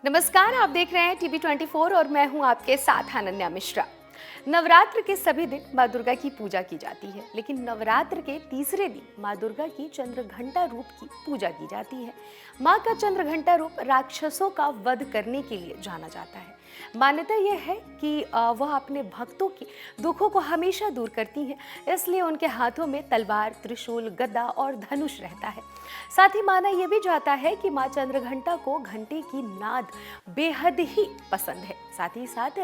नमस्कार, आप देख रहे हैं टीवी 24 और मैं हूं आपके साथ अनन्या मिश्रा। नवरात्र के सभी दिन माँ दुर्गा की पूजा की जाती है, लेकिन नवरात्र के तीसरे दिन माँ दुर्गा की चंद्रघंटा रूप की पूजा की जाती है। माँ का चंद्रघंटा रूप राक्षसों का वध करने के लिए जाना जाता है। मान्यता यह है कि वह अपने भक्तों के दुखों को हमेशा दूर करती हैं, इसलिए उनके हाथों में तलवार, त्रिशूल, गदा और धनुष रहता है। साथ ही माना यह भी जाता है कि माँ चंद्रघंटा को घंटे की नाद बेहद ही पसंद है। साथ ही साथ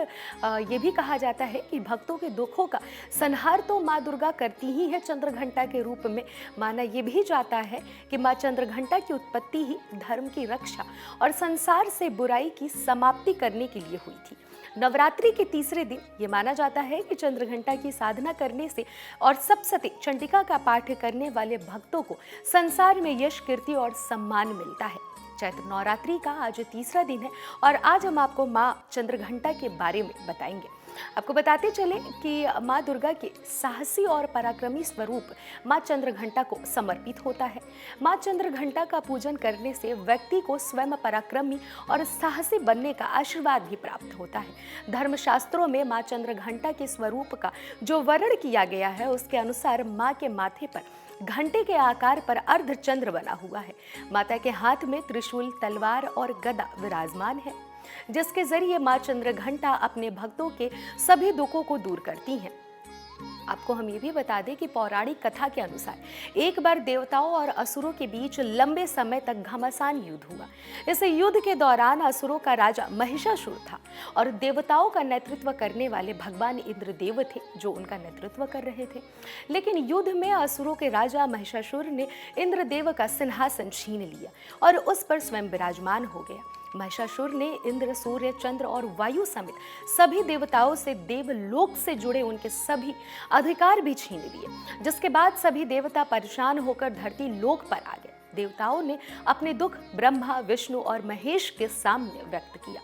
ये भी कहा जाता है कि भक्तों के दुखों का संहार तो माँ दुर्गा करती ही है चंद्रघंटा के रूप में। माना यह भी जाता है कि माँ चंद्रघंटा की उत्पत्ति ही धर्म की रक्षा और संसार से बुराई की समाप्ति करने के लिए हुई थी। नवरात्रि के तीसरे दिन ये माना जाता है कि चंद्रघंटा की साधना करने से और सप्तशती चंडिका का पाठ करने वाले भक्तों को संसार में यश, कीर्ति और सम्मान मिलता है। चैत्र नवरात्रि का आज तीसरा दिन है और आज हम आपको माँ चंद्रघंटा के बारे में बताएंगे। आपको बताते चले कि माँ दुर्गा के साहसी और पराक्रमी स्वरूप माँ चंद्रघंटा को समर्पित होता है। माँ चंद्रघंटा का पूजन करने से व्यक्ति को स्वयं पराक्रमी और साहसी बनने का आशीर्वाद भी प्राप्त होता है। धर्मशास्त्रों में माँ चंद्रघंटा के स्वरूप का जो वर्णन किया गया है, उसके अनुसार माँ के माथे पर घंटे के आकार पर अर्धचंद्र बना हुआ है। माता के हाथ में त्रिशूल, तलवार और गदा विराजमान है, जिसके जरिए मां चंद्रघंटा अपने भक्तों के सभी दुखों को दूर करती हैं। आपको हम ये भी बता दें कि पौराणिक कथा के अनुसार एक बार देवताओं और असुरों के बीच लंबे समय तक घमासान युद्ध हुआ। इस युद्ध के दौरान असुरों का राजा महिषासुर था और देवताओं का नेतृत्व करने वाले भगवान इंद्रदेव थे, जो उनका नेतृत्व कर रहे थे। लेकिन युद्ध में असुरों के राजा महिषासुर ने इंद्रदेव का सिंहासन छीन लिया और उस पर स्वयं विराजमान हो गया। महिषासुर ने इंद्र, सूर्य, चंद्र और वायु समेत सभी देवताओं से देवलोक से जुड़े उनके सभी अधिकार भी छीन लिए, जिसके बाद सभी देवता परेशान होकर धरती लोक पर आ गए। देवताओं ने अपने दुख ब्रह्मा, विष्णु और महेश के सामने व्यक्त किया,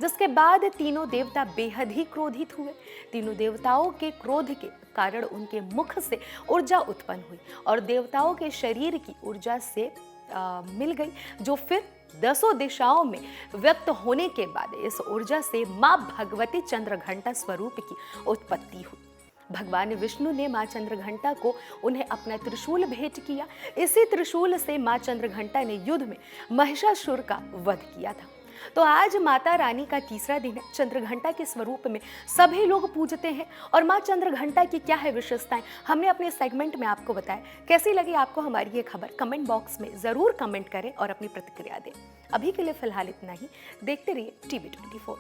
जिसके बाद तीनों देवता बेहद ही क्रोधित हुए। तीनों देवताओं के क्रोध के कारण उनके मुख से ऊर्जा उत्पन्न हुई और देवताओं के शरीर की ऊर्जा से मिल गई, जो फिर 10 दिशाओं में व्यक्त होने के बाद इस ऊर्जा से मां भगवती चंद्रघंटा स्वरूप की उत्पत्ति हुई। भगवान विष्णु ने मां चंद्रघंटा को उन्हें अपना त्रिशूल भेंट किया। इसी त्रिशूल से मां चंद्रघंटा ने युद्ध में महिषासुर का वध किया था। तो आज माता रानी का तीसरा दिन है। चंद्रघंटा के स्वरूप में सभी लोग पूजते हैं और माँ चंद्रघंटा की क्या है विशेषताएं, हमने अपने सेगमेंट में आपको बताया। कैसी लगी आपको हमारी ये खबर, कमेंट बॉक्स में जरूर कमेंट करें और अपनी प्रतिक्रिया दें। अभी के लिए फिलहाल इतना ही। देखते रहिए टीवी 24।